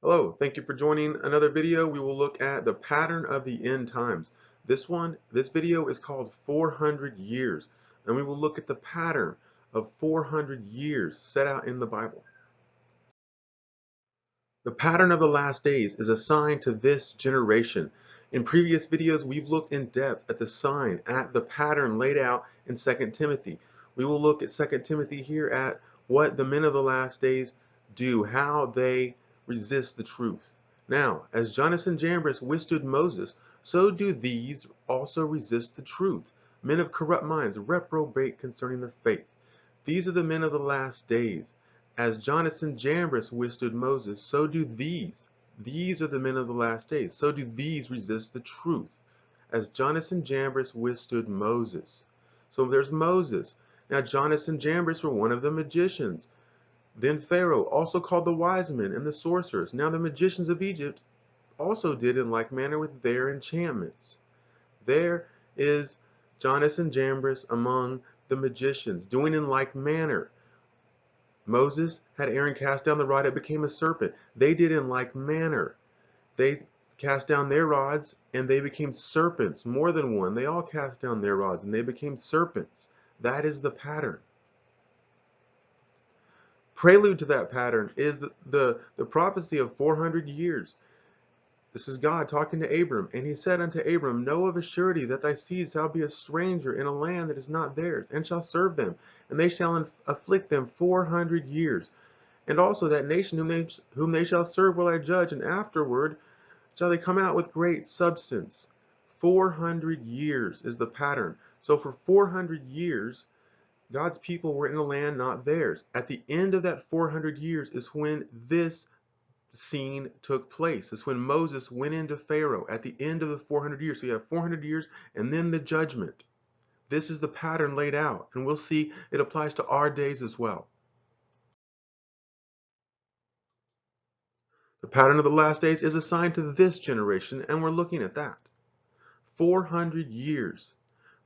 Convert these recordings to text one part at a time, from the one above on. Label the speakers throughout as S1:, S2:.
S1: Hello, thank you for joining another video. We will look at the pattern of the end times. This video is called 400 years, and we will look at the pattern of 400 years set out in the Bible. The pattern of the last days is assigned to this generation. In previous videos, we've looked in depth at the sign, at the pattern laid out in 2 Timothy. We will look at 2 Timothy here at what the men of the last days do, how they resist the truth. Now, as Jannes and Jambres withstood Moses, so do these also resist the truth. Men of corrupt minds reprobate concerning the faith. These are the men of the last days. As Jannes and Jambres withstood Moses, so do these. These are the men of the last days. So do these resist the truth. As Jannes and Jambres withstood Moses. So there's Moses. Now Jannes and Jambres were one of the magicians. Then Pharaoh also called the wise men and the sorcerers. Now the magicians of Egypt also did in like manner with their enchantments. There is Jannes and Jambres among the magicians, doing in like manner. Moses had Aaron cast down the rod, it became a serpent. They did in like manner. They cast down their rods and they became serpents, more than one. They all cast down their rods and they became serpents. That is the pattern. Prelude to that pattern is the prophecy of 400 years. This is God talking to Abram, and he said unto Abram, Know of a surety that thy seed shall be a stranger in a land that is not theirs, and shall serve them, and they shall afflict them 400 years. And also that nation whom they shall serve will I judge, and afterward shall they come out with great substance. 400 years is the pattern. So for 400 years, God's people were in a land not theirs. At the end of that 400 years is when this scene took place. It's when Moses went into Pharaoh at the end of the 400 years. So you have 400 years and then the judgment. This is the pattern laid out, and we'll see it applies to our days as well. The pattern of the last days is assigned to this generation, and we're looking at that. 400 years.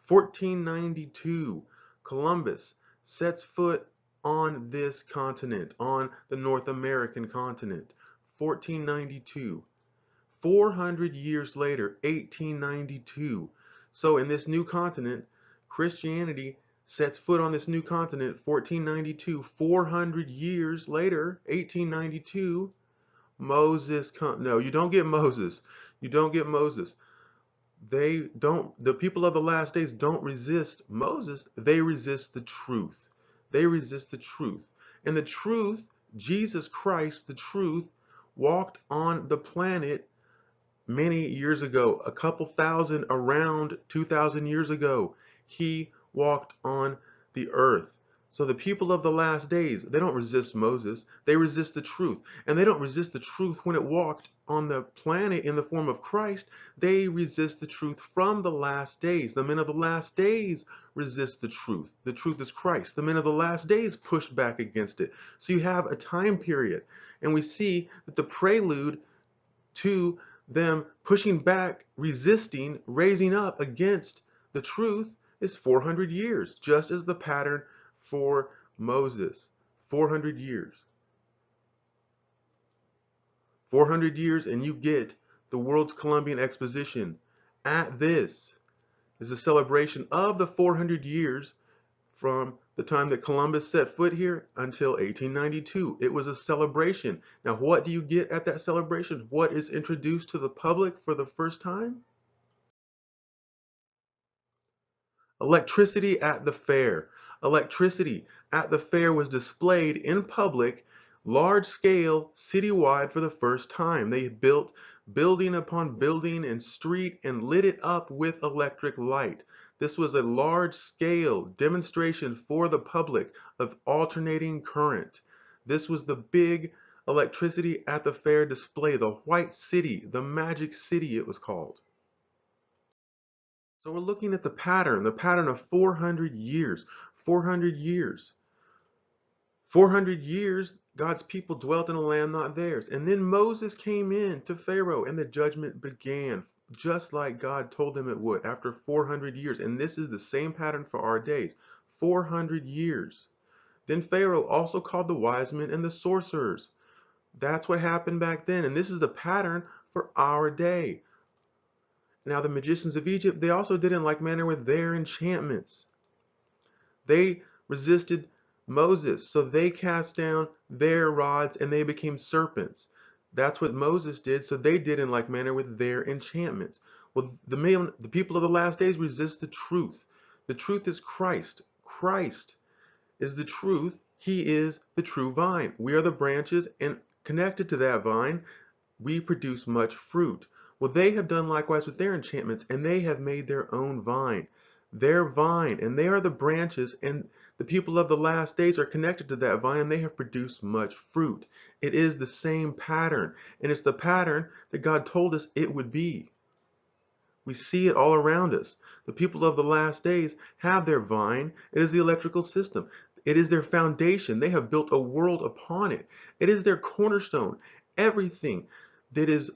S1: 1492, Columbus sets foot on this continent, on the North American continent. 1492. 400 years later, 1892. So in this new continent, Christianity sets foot on this new continent, 1492. 400 years later, 1892, Moses comes. No, you don't get Moses. You don't get Moses. The people of the last days don't resist Moses. They resist the truth. They resist the truth. And the truth, Jesus Christ, the truth, walked on the planet many years ago, a couple thousand, around 2,000 years ago. He walked on the earth. So the people of the last days, they don't resist Moses, they resist the truth. And they don't resist the truth when it walked on the planet in the form of Christ. They resist the truth from the last days. The men of the last days resist the truth. The truth is Christ. The men of the last days push back against it. So you have a time period. And we see that the prelude to them pushing back, resisting, raising up against the truth is 400 years, just as the pattern for Moses. 400 years. 400 years and you get the World's Columbian Exposition. At this is a celebration of the 400 years from the time that Columbus set foot here until 1892. It was a celebration. Now, what do you get at that celebration? What is introduced to the public for the first time? Electricity at the fair. Electricity at the fair was displayed in public, large scale, citywide for the first time. They built building upon building and street and lit it up with electric light. This was a large scale demonstration for the public of alternating current. This was the big electricity at the fair display, the White City, the Magic City it was called. So we're looking at the pattern of 400 years. 400 years. 400 years, God's people dwelt in a land not theirs. And then Moses came in to Pharaoh and the judgment began, just like God told him it would after 400 years. And this is the same pattern for our days. 400 years. Then Pharaoh also called the wise men and the sorcerers. That's what happened back then, and this is the pattern for our day. Now the magicians of Egypt, they also did in like manner with their enchantments. They resisted Moses, so they cast down their rods and they became serpents. That's what Moses did, so they did in like manner with their enchantments. Well, the people of the last days resist the truth. The truth is Christ. Christ is the truth. He is the true vine. We are the branches, and connected to that vine, we produce much fruit. Well, they have done likewise with their enchantments, and they have made their own vine. Their vine, and they are the branches, and the people of the last days are connected to that vine, and they have produced much fruit. It is the same pattern, and it's the pattern that God told us it would be. We see it all around us. The people of the last days have their vine. It is the electrical system. It is their foundation. They have built a world upon it. It is their cornerstone. Everything that is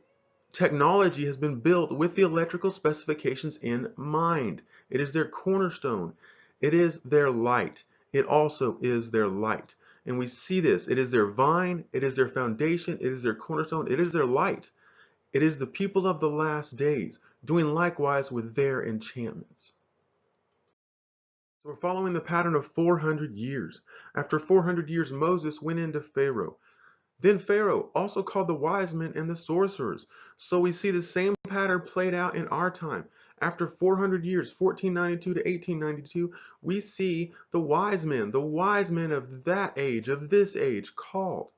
S1: technology has been built with the electrical specifications in mind. It is their cornerstone. It is their light. It also is their light. And we see this. It is their vine. It is their foundation. It is their cornerstone. It is their light. It is the people of the last days doing likewise with their enchantments. So we're following the pattern of 400 years. After 400 years, Moses went into Pharaoh. Then Pharaoh also called the wise men and the sorcerers. So we see the same pattern played out in our time. After 400 years, 1492 to 1892, we see the wise men of that age, of this age, called.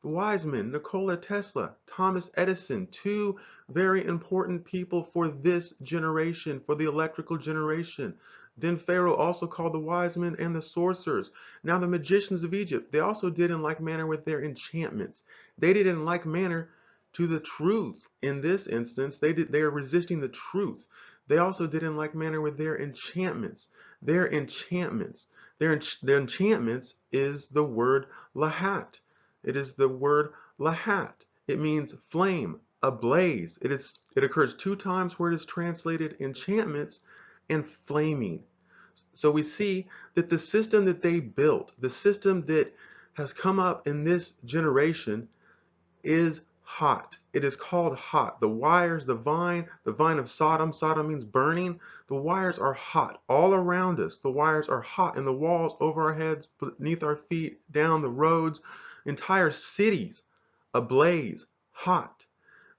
S1: The wise men, Nikola Tesla, Thomas Edison, two very important people for this generation, for the electrical generation. Then Pharaoh also called the wise men and the sorcerers. Now the magicians of Egypt, they also did in like manner with their enchantments. They did in like manner to the truth. In this instance, they are resisting the truth. They also did in like manner with their enchantments. Their enchantments. Their enchantments is the word lahat. It is the word lahat. It means flame, ablaze. It occurs two times where it is translated enchantments and flaming. So we see that the system that they built, the system that has come up in this generation is hot. It is called hot. The wires, the vine of Sodom. Sodom means burning. The wires are hot all around us. The wires are hot in the walls, over our heads, beneath our feet, down the roads, entire cities ablaze, hot.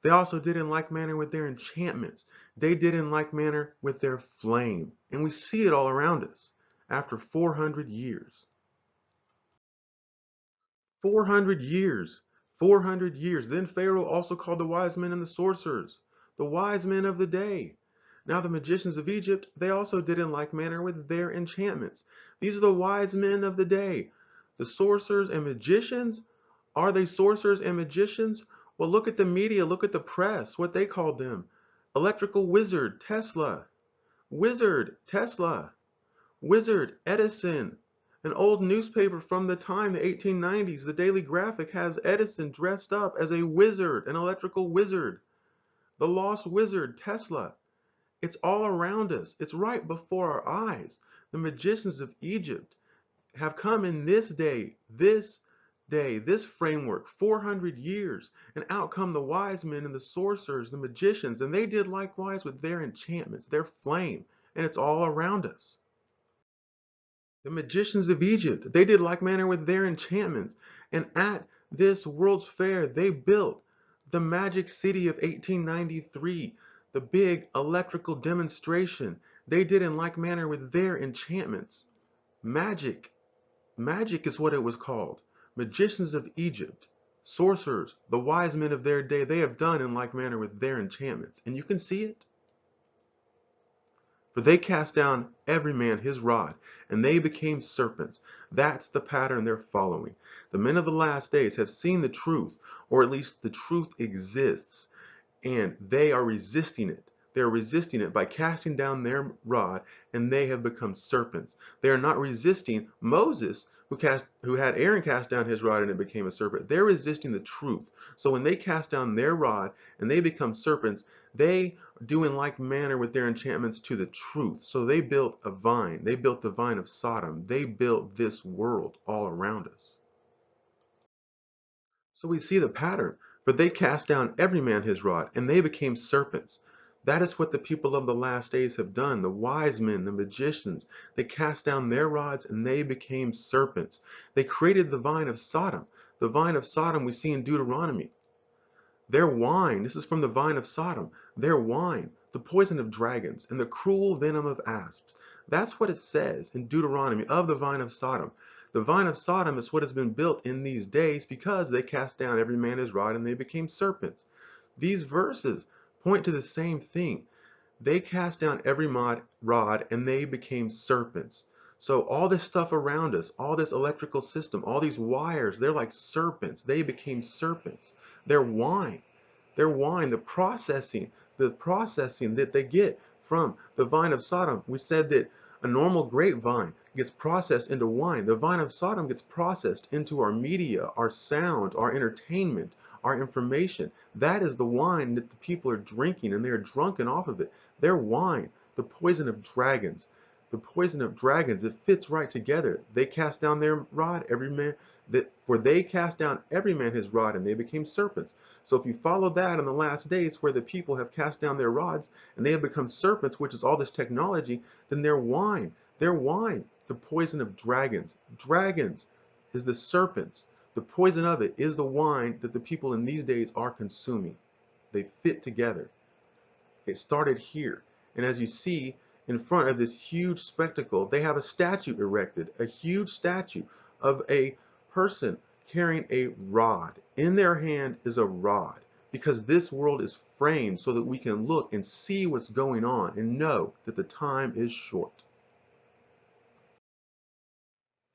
S1: They also did in like manner with their enchantments. They did in like manner with their flame. And we see it all around us after 400 years. 400 years. 400 years. Then Pharaoh also called the wise men and the sorcerers, the wise men of the day. Now the magicians of Egypt, they also did in like manner with their enchantments. These are the wise men of the day. The sorcerers and magicians, are they sorcerers and magicians? Well, look at the media, look at the press, what they called them. Electrical wizard, Tesla. Wizard, Tesla. Wizard, Edison. An old newspaper from the time, the 1890s, the Daily Graphic, has Edison dressed up as a wizard, an electrical wizard. The lost wizard, Tesla. It's all around us. It's right before our eyes. The magicians of Egypt have come in this day, this framework, 400 years, and out come the wise men and the sorcerers, the magicians, and they did likewise with their enchantments, their flame, and it's all around us. The magicians of Egypt, they did like manner with their enchantments. And at this World's Fair, they built the Magic City of 1893, the big electrical demonstration. They did in like manner with their enchantments. Magic. Magic is what it was called. Magicians of Egypt, sorcerers, the wise men of their day, they have done in like manner with their enchantments. And you can see it. For they cast down every man his rod, and they became serpents. That's the pattern they're following. The men of the last days have seen the truth, or at least the truth exists, and they are resisting it. They are resisting it by casting down their rod, and they have become serpents. They are not resisting Moses, who had Aaron cast down his rod and it became a serpent. They're resisting the truth. So when they cast down their rod and they become serpents, they do in like manner with their enchantments to the truth. So they built a vine. They built the vine of Sodom. They built this world all around us. So we see the pattern. For they cast down every man his rod, and they became serpents. That is what the people of the last days have done. The wise men, the magicians, they cast down their rods and they became serpents. They created the vine of Sodom. The vine of Sodom we see in Deuteronomy. Their wine, this is from the vine of Sodom, their wine, the poison of dragons, and the cruel venom of asps. That's what it says in Deuteronomy of the vine of Sodom. The vine of Sodom is what has been built in these days because they cast down every man his rod and they became serpents. These verses point to the same thing. They cast down every rod and they became serpents. So all this stuff around us, all this electrical system, all these wires, they're like serpents. They became serpents. Their wine, the processing that they get from the vine of Sodom. We said that a normal grapevine gets processed into wine. The vine of Sodom gets processed into our media, our sound, our entertainment, our information. That is the wine that the people are drinking, and they are drunken off of it. Their wine, the poison of dragons. The poison of dragons, it fits right together. They cast down their rod, for they cast down every man his rod, and they became serpents. So if you follow that in the last days, where the people have cast down their rods and they have become serpents, which is all this technology, then their wine, the poison of dragons. Dragons is the serpents. The poison of it is the wine that the people in these days are consuming. They fit together. It started here. And as you see, in front of this huge spectacle, they have a statue erected, a huge statue of a person carrying a rod. In their hand is a rod, because this world is framed so that we can look and see what's going on and know that the time is short.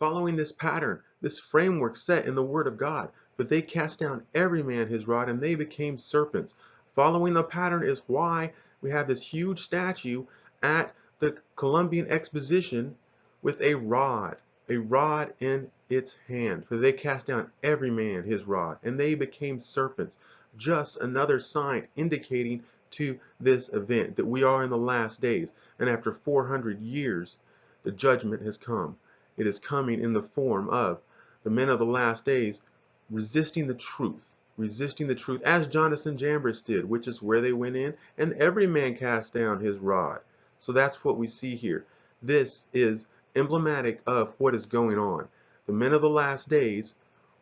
S1: Following this pattern, this framework set in the Word of God, but they cast down every man his rod and they became serpents. Following the pattern is why we have this huge statue at the Columbian Exposition with a rod in its hand. For they cast down every man his rod and they became serpents. Just another sign indicating to this event that we are in the last days, and after 400 years the judgment has come. It is coming in the form of the men of the last days resisting the truth as Jonathan Jambres did, which is where they went in, and every man cast down his rod. So that's what we see here. This is emblematic of what is going on. The men of the last days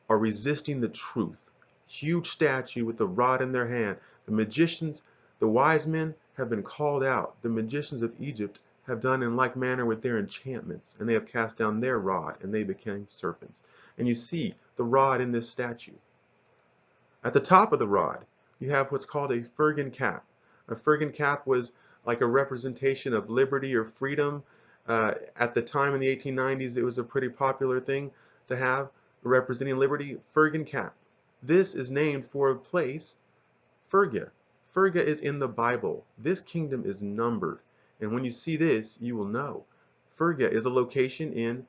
S1: are resisting the truth. Huge statue with the rod in their hand. The magicians, the wise men have been called out. The magicians of Egypt have done in like manner with their enchantments, and they have cast down their rod, and they became serpents. And you see the rod in this statue. At the top of the rod, you have what's called a Fergan cap. A Fergan cap was like a representation of liberty or freedom. At the time in the 1890s, it was a pretty popular thing to have, representing liberty. Fergan cap. This is named for a place, Phrygia. Phrygia is in the Bible. This kingdom is numbered. And when you see this, you will know. Phrygia is a location in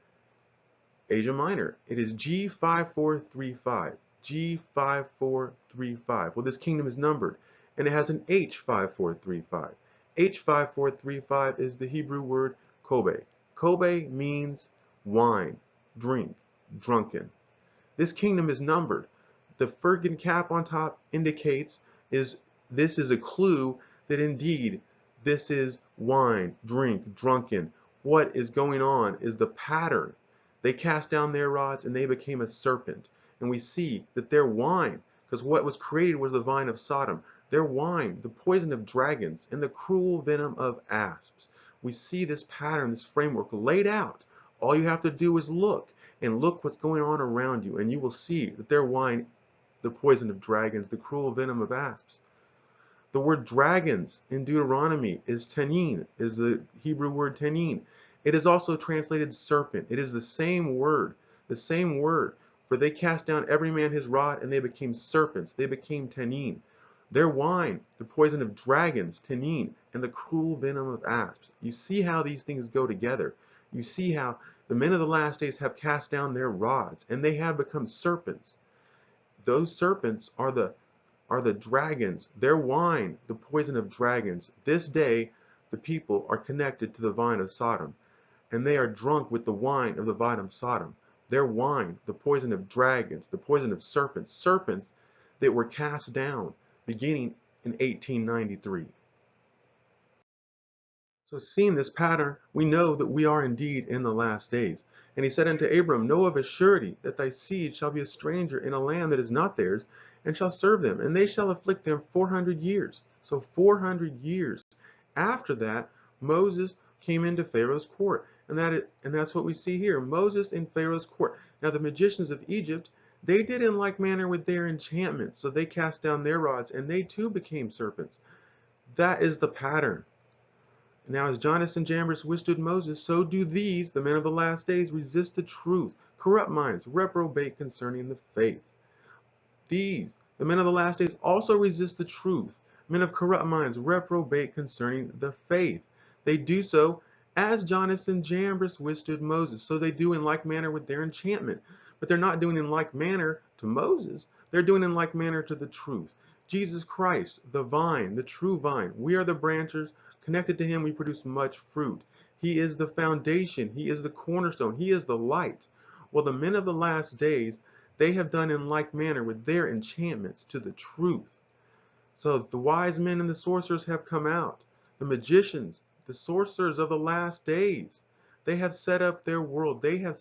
S1: Asia Minor. It is G5435. G5435. Well, this kingdom is numbered, and it has an H5435. H5435 is the Hebrew word Kobe. Kobe means wine, drink, drunken. This kingdom is numbered. The Fergan cap on top indicates this is a clue that indeed this is wine, drink, drunken. What is going on is the pattern. They cast down their rods and they became a serpent. And we see that their wine, because what was created was the vine of Sodom, their wine, the poison of dragons, and the cruel venom of asps. We see this pattern, this framework laid out. All you have to do is look, and look what's going on around you, and you will see that their wine, the poison of dragons, the cruel venom of asps. The word dragons in Deuteronomy is tanin, is the Hebrew word tanin. It is also translated serpent. It is the same word, for they cast down every man his rod and they became serpents. They became tanin. Their wine, the poison of dragons, tanin, and the cruel venom of asps. You see how these things go together. You see how the men of the last days have cast down their rods and they have become serpents. Those serpents are the dragons, their wine, the poison of dragons. This day, the people are connected to the vine of Sodom, and they are drunk with the wine of the vine of Sodom. Their wine, the poison of dragons, the poison of serpents, serpents that were cast down beginning in 1893. So seeing this pattern, we know that we are indeed in the last days. And he said unto Abram, know of a surety that thy seed shall be a stranger in a land that is not theirs, and shall serve them, and they shall afflict them 400 years. So 400 years. After that, Moses came into Pharaoh's court. And that's what we see here. Moses in Pharaoh's court. Now the magicians of Egypt, they did in like manner with their enchantments. So they cast down their rods, and they too became serpents. That is the pattern. Now as Jannes and Jambres withstood Moses, so do these, the men of the last days, resist the truth, corrupt minds, reprobate concerning the faith. These, the men of the last days, also resist the truth, men of corrupt minds, reprobate concerning the faith. They do so as Jannes and Jambres withstood Moses. So they do in like manner with their enchantment. But they're not doing in like manner to Moses. They're doing in like manner to the truth. Jesus Christ, the vine, the true vine. We are the branches. Connected to him, we produce much fruit. He is the foundation. He is the cornerstone. He is the light. Well, the men of the last days, they have done in like manner with their enchantments to the truth. So the wise men and the sorcerers have come out. The magicians, the sorcerers of the last days, they have set up their world. They have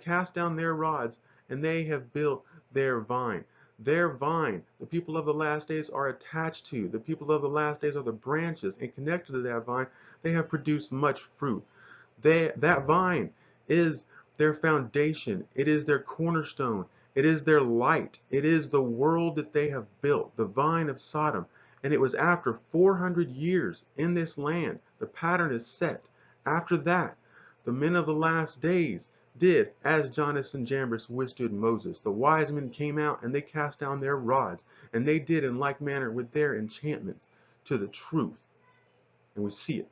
S1: cast down their rods, and they have built their vine. Their vine, the people of the last days are attached to. The people of the last days are the branches, and connected to that vine, they have produced much fruit. That vine is their foundation. It is their cornerstone. It is their light. It is the world that they have built, the vine of Sodom. And it was after 400 years in this land, the pattern is set. After that, the men of the last days did as Jannes and Jambres withstood Moses. The wise men came out and they cast down their rods, and they did in like manner with their enchantments to the truth. And we see it.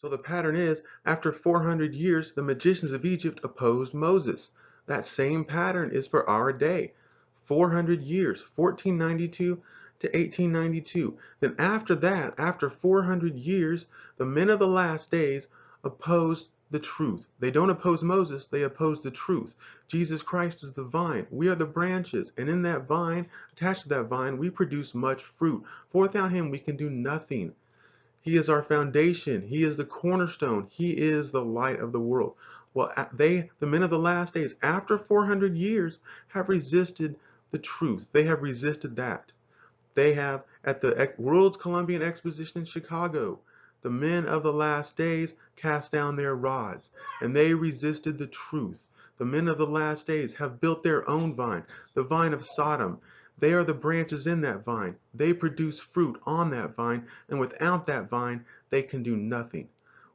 S1: So the pattern is, after 400 years, the magicians of Egypt opposed Moses. That same pattern is for our day. 400 years, 1492 to 1892. Then after that, after 400 years, the men of the last days opposed the truth. They don't oppose Moses, they oppose the truth. Jesus Christ is the vine. We are the branches. And in that vine, attached to that vine, we produce much fruit. For without him, we can do nothing. He is our foundation. He is the cornerstone. He is the light of the world. Well, the men of the last days, after 400 years, have resisted the truth. They have resisted that. They have, at the World's Columbian Exposition in Chicago, the men of the last days cast down their rods, and they resisted the truth. The men of the last days have built their own vine, the vine of Sodom. They are the branches in that vine. They produce fruit on that vine, and without that vine, they can do nothing.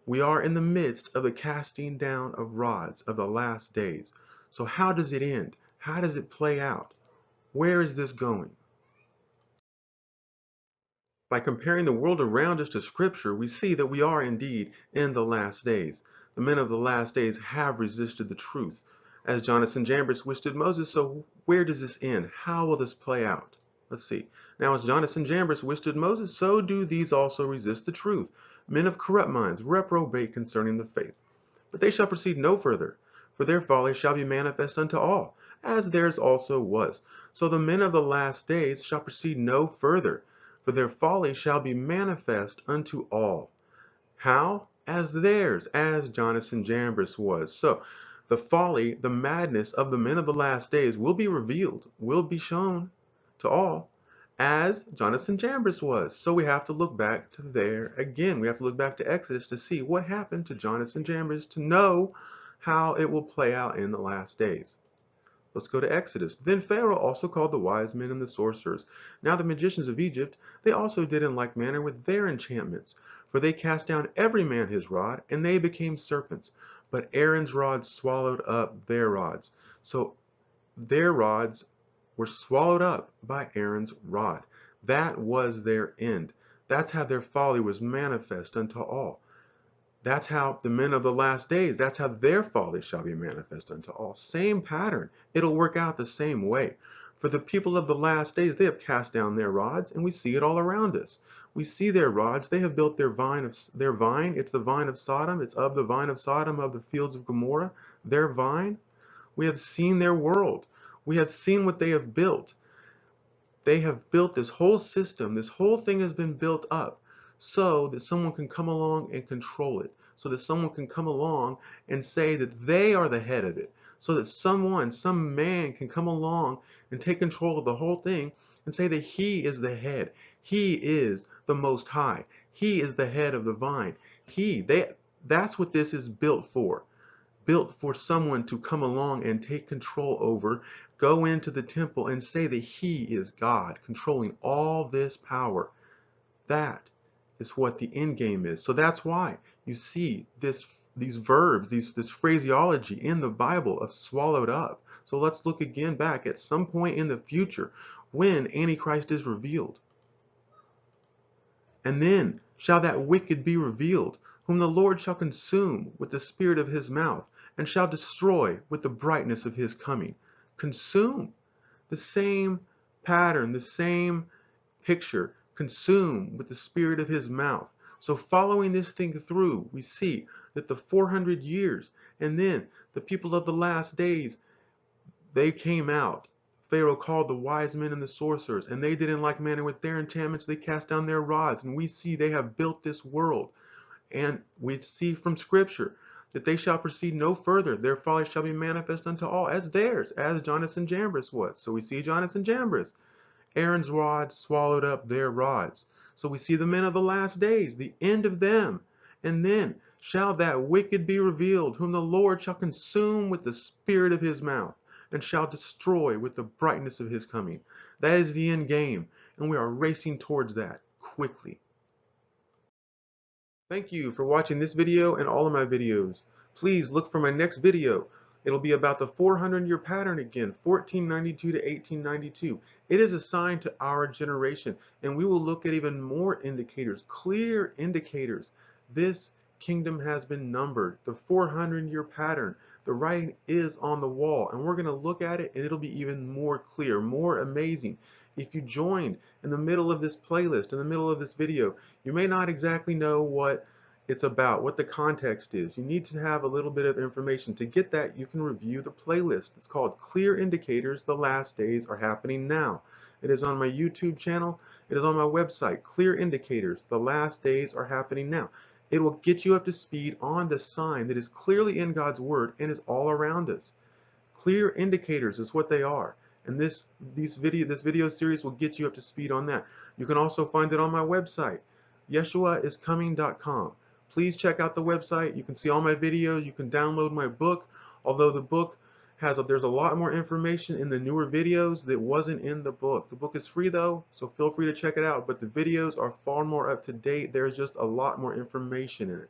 S1: We are in the midst of the casting down of rods of the last days. So how does it end? How does it play out? Where is this going? By comparing the world around us to Scripture, we see that we are indeed in the last days. The men of the last days have resisted the truth, as Jannes and Jambres withstood Moses. So where does this end? How will this play out? Let's see. Now as Jannes and Jambres withstood Moses, so do these also resist the truth. Men of corrupt minds reprobate concerning the faith. But they shall proceed no further, for their folly shall be manifest unto all, as theirs also was. So the men of the last days shall proceed no further, for their folly shall be manifest unto all. How? As theirs, as Jannes and Jambres was. So the folly, the madness of the men of the last days will be revealed, will be shown to all, as Jannes and Jambres was. So we have to look back to there again. We have to look back to Exodus to see what happened to Jannes and Jambres, to know how it will play out in the last days. Let's go to Exodus. Then Pharaoh also called the wise men and the sorcerers. Now the magicians of Egypt, they also did in like manner with their enchantments. For they cast down every man his rod, and they became serpents. But Aaron's rod swallowed up their rods. So their rods were swallowed up by Aaron's rod. That was their end. That's how their folly was manifest unto all. That's how the men of the last days, that's how their folly shall be manifest unto all. Same pattern. It'll work out the same way. For the people of the last days, they have cast down their rods, and we see it all around us. We see their rods. They have built their vine. It's the vine of Sodom. It's of the vine of Sodom, of the fields of Gomorrah. Their vine. We have seen their world. We have seen what they have built. They have built this whole system. This whole thing has been built up so that someone can come along and control it. So that someone can come along and say that they are the head of it. So that some man can come along and take control of the whole thing and say that he is the head. He is the Most High. He is the head of the vine. That's what this is built for. Built for someone to come along and take control over, go into the temple and say that he is God, controlling all this power. That is what the end game is. So that's why you see these verbs, this phraseology in the Bible of swallowed up. So let's look again back at some point in the future when Antichrist is revealed. And then shall that wicked be revealed, whom the Lord shall consume with the spirit of his mouth, and shall destroy with the brightness of his coming. Consume. The same pattern, the same picture. Consume with the spirit of his mouth. So following this thing through, we see that the 400 years, and then the people of the last days, they came out. Pharaoh called the wise men and the sorcerers, and they did in like manner with their enchantments. They cast down their rods, and we see they have built this world. And we see from Scripture that they shall proceed no further. Their folly shall be manifest unto all as theirs, as Jannes and Jambres was. So we see Jannes and Jambres. Aaron's rod swallowed up their rods. So we see the men of the last days, the end of them. And then shall that wicked be revealed, whom the Lord shall consume with the spirit of his mouth, and shall destroy with the brightness of his coming. That is the end game, and we are racing towards that quickly. Thank you for watching this video and all of my videos. Please look for my next video. It'll be about the 400-year pattern again, 1492 to 1892. It is assigned to our generation, and we will look at even more indicators, clear indicators. This kingdom has been numbered, the 400-year pattern. The writing is on the wall, and we're going to look at it, and it'll be even more clear, more amazing. If you joined in the middle of this playlist, in the middle of this video, you may not exactly know what it's about, what the context is. You need to have a little bit of information. To get that, you can review the playlist. It's called Clear Indicators, The Last Days Are Happening Now. It is on my YouTube channel. It is on my website, Clear Indicators, The Last Days Are Happening Now. It will get you up to speed on the sign that is clearly in God's Word and is all around us. Clear indicators is what they are. And this video series will get you up to speed on that. You can also find it on my website, YeshuaIsComing.com. Please check out the website. You can see all my videos. You can download my book. Although the book there's a lot more information in the newer videos that wasn't in the book. The book is free though, so feel free to check it out. But the videos are far more up to date. There's just a lot more information in it.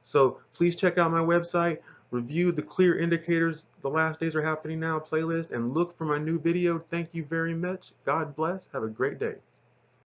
S1: So please check out my website. Review the Clear Indicators, The Last Days Are Happening Now playlist, and look for my new video. Thank you very much. God bless. Have a great day.